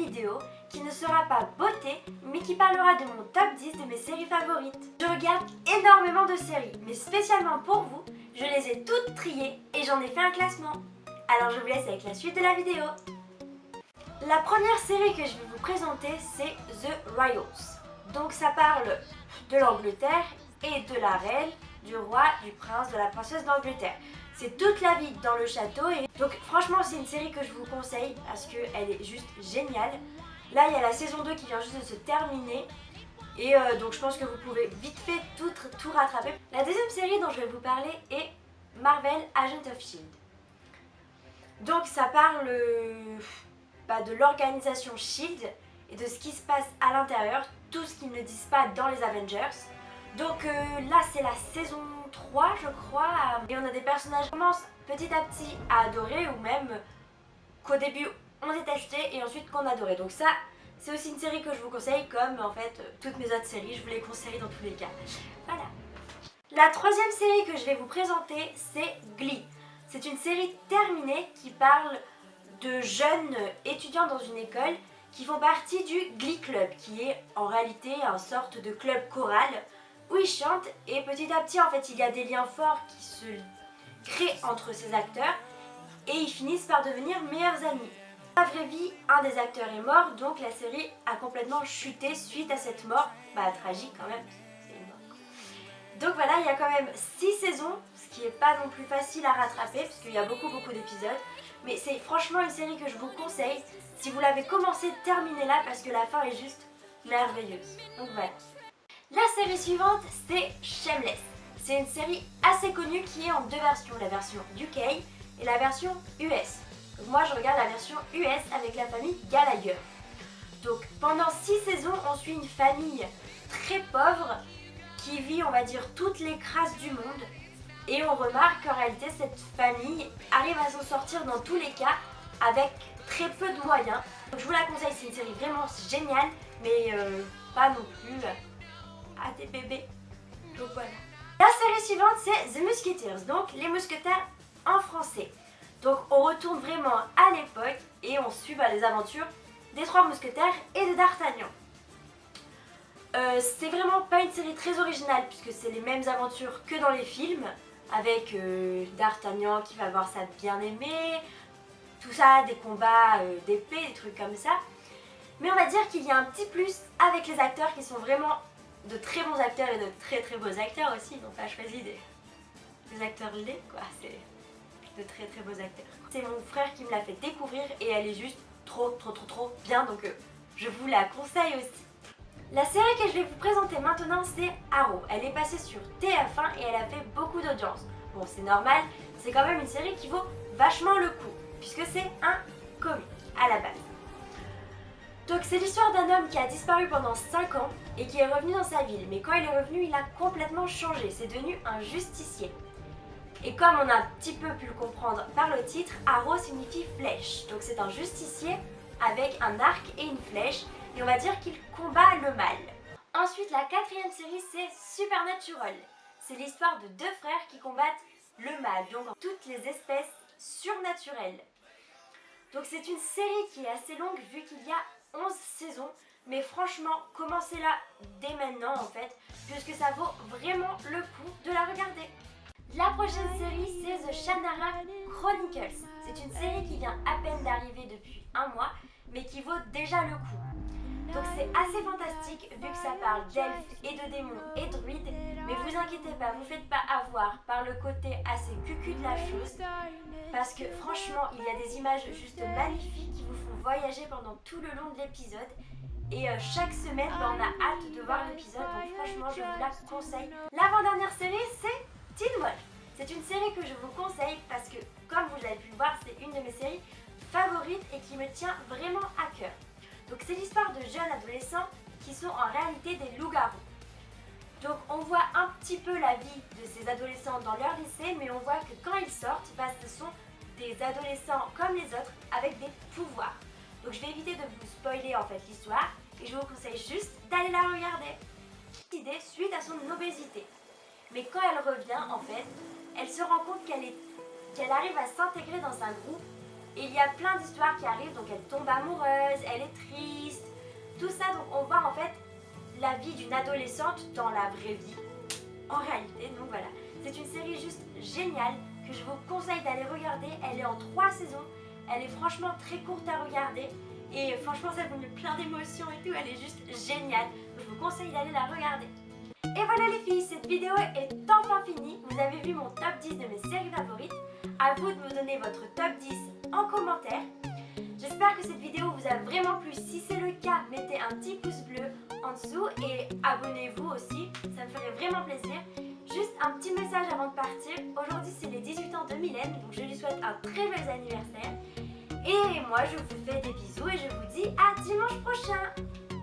vidéo qui ne sera pas beauté, mais qui parlera de mon top 10 de mes séries favorites. Je regarde énormément de séries, mais spécialement pour vous, je les ai toutes triées et j'en ai fait un classement. Alors je vous laisse avec la suite de la vidéo. La première série que je vais vous présenter, c'est The Royals. Donc ça parle de l'Angleterre et de la reine, du roi, du prince, de la princesse d'Angleterre. C'est toute la vie dans le château et donc franchement c'est une série que je vous conseille parce qu'elle est juste géniale. Là il y a la saison 2 qui vient juste de se terminer et donc je pense que vous pouvez vite fait tout rattraper. La deuxième série dont je vais vous parler est Marvel Agent of S.H.I.E.L.D. Donc ça parle de l'organisation S.H.I.E.L.D. et de ce qui se passe à l'intérieur, tout ce qu'ils ne disent pas dans les Avengers. Donc là c'est la saison 3 je crois, et on a des personnages qu'on commence petit à petit à adorer ou même qu'au début on détestait et ensuite qu'on adorait. Donc ça c'est aussi une série que je vous conseille comme en fait toutes mes autres séries, je vous les conseille dans tous les cas. Voilà. La troisième série que je vais vous présenter c'est Glee. C'est une série terminée qui parle de jeunes étudiants dans une école qui font partie du Glee Club, qui est en réalité une sorte de club choral où ils chantent et petit à petit en fait il y a des liens forts qui se créent entre ces acteurs et ils finissent par devenir meilleurs amis. Dans la vraie vie, un des acteurs est mort, donc la série a complètement chuté suite à cette mort, tragique quand même, c'est une mort. Donc voilà, il y a quand même 6 saisons, ce qui n'est pas non plus facile à rattraper parce qu'il y a beaucoup d'épisodes, mais c'est franchement une série que je vous conseille. Si vous l'avez commencé, terminez-la parce que la fin est juste merveilleuse. Donc voilà. La série suivante, c'est Shameless. C'est une série assez connue qui est en deux versions, la version UK et la version US. Donc moi je regarde la version US avec la famille Gallagher. Donc pendant 6 saisons, on suit une famille très pauvre qui vit, on va dire, toutes les crasses du monde. Et on remarque qu'en réalité, cette famille arrive à s'en sortir dans tous les cas avec très peu de moyens. Donc je vous la conseille, c'est une série vraiment géniale, mais pas non plus à des bébés. Donc voilà. La série suivante c'est The Musketeers, donc les mousquetaires en français. Donc on retourne vraiment à l'époque et on suit les aventures des 3 mousquetaires et de D'Artagnan. C'est vraiment pas une série très originale puisque c'est les mêmes aventures que dans les films avec D'Artagnan qui va voir sa bien-aimée, tout ça, des combats d'épée, des trucs comme ça. Mais on va dire qu'il y a un petit plus avec les acteurs qui sont vraiment de très bons acteurs et de très beaux acteurs aussi. Ils n'ont pas choisi des acteurs laids quoi, c'est de très beaux acteurs. C'est mon frère qui me l'a fait découvrir et elle est juste trop bien, donc je vous la conseille aussi. La série que je vais vous présenter maintenant c'est Arrow. Elle est passée sur TF1 et elle a fait beaucoup d'audience. Bon c'est normal, c'est quand même une série qui vaut vachement le coup puisque c'est un comic à la base. Donc c'est l'histoire d'un homme qui a disparu pendant 5 ans et qui est revenu dans sa ville. Mais quand il est revenu, il a complètement changé, c'est devenu un justicier. Et comme on a un petit peu pu le comprendre par le titre, Arrow signifie flèche. Donc c'est un justicier avec un arc et une flèche et on va dire qu'il combat le mal. Ensuite la 4e série c'est Supernatural. C'est l'histoire de 2 frères qui combattent le mal, donc toutes les espèces surnaturelles. Donc c'est une série qui est assez longue vu qu'il y a 11 saisons, mais franchement commencez-la dès maintenant en fait, puisque ça vaut vraiment le coup de la regarder. La prochaine série c'est The Shannara Chronicles. C'est une série qui vient à peine d'arriver depuis 1 mois, mais qui vaut déjà le coup. Donc c'est assez fantastique vu que ça parle d'elfes et de démons et druides, mais vous inquiétez pas, vous faites pas avoir par le côté assez cucu de la chose, parce que franchement il y a des images juste magnifiques qui vous font voyager pendant tout le long de l'épisode. Et chaque semaine on a hâte de voir l'épisode, donc franchement je vous la conseille. L'avant-dernière série c'est Teen Wolf. C'est une série que je vous conseille parce que comme vous avez pu le voir c'est une de mes séries favorites et qui me tient vraiment à cœur. Donc c'est l'histoire de jeunes adolescents qui sont en réalité des loups-garous. Donc on voit un petit peu la vie de ces adolescents dans leur lycée, mais on voit que quand ils sortent, ce sont des adolescents comme les autres avec des pouvoirs. Donc je vais éviter de vous spoiler en fait l'histoire et je vous conseille juste d'aller la regarder. Idée suite à son obésité. Mais quand elle revient en fait, elle se rend compte qu'elle arrive à s'intégrer dans un groupe Et il y a plein d'histoires qui arrivent, donc elle tombe amoureuse, elle est triste, tout ça, donc on voit en fait la vie d'une adolescente dans la vraie vie, en réalité, donc voilà. C'est une série juste géniale que je vous conseille d'aller regarder, elle est en 3 saisons, elle est franchement très courte à regarder et franchement ça vous met plein d'émotions et tout, elle est juste géniale, donc je vous conseille d'aller la regarder. Et voilà les filles, cette vidéo est enfin finie, vous avez vu mon top 10 de mes séries favorites, à vous de me donner votre top 10 en commentaire. J'espère que cette vidéo vous a vraiment plu, si c'est le cas, mettez un petit pouce bleu en dessous et abonnez-vous aussi, ça me ferait vraiment plaisir. Juste un petit message avant de partir, aujourd'hui c'est les 18 ans de Mylène, donc je lui souhaite un très joyeux anniversaire. Et moi je vous fais des bisous et je vous dis à dimanche prochain.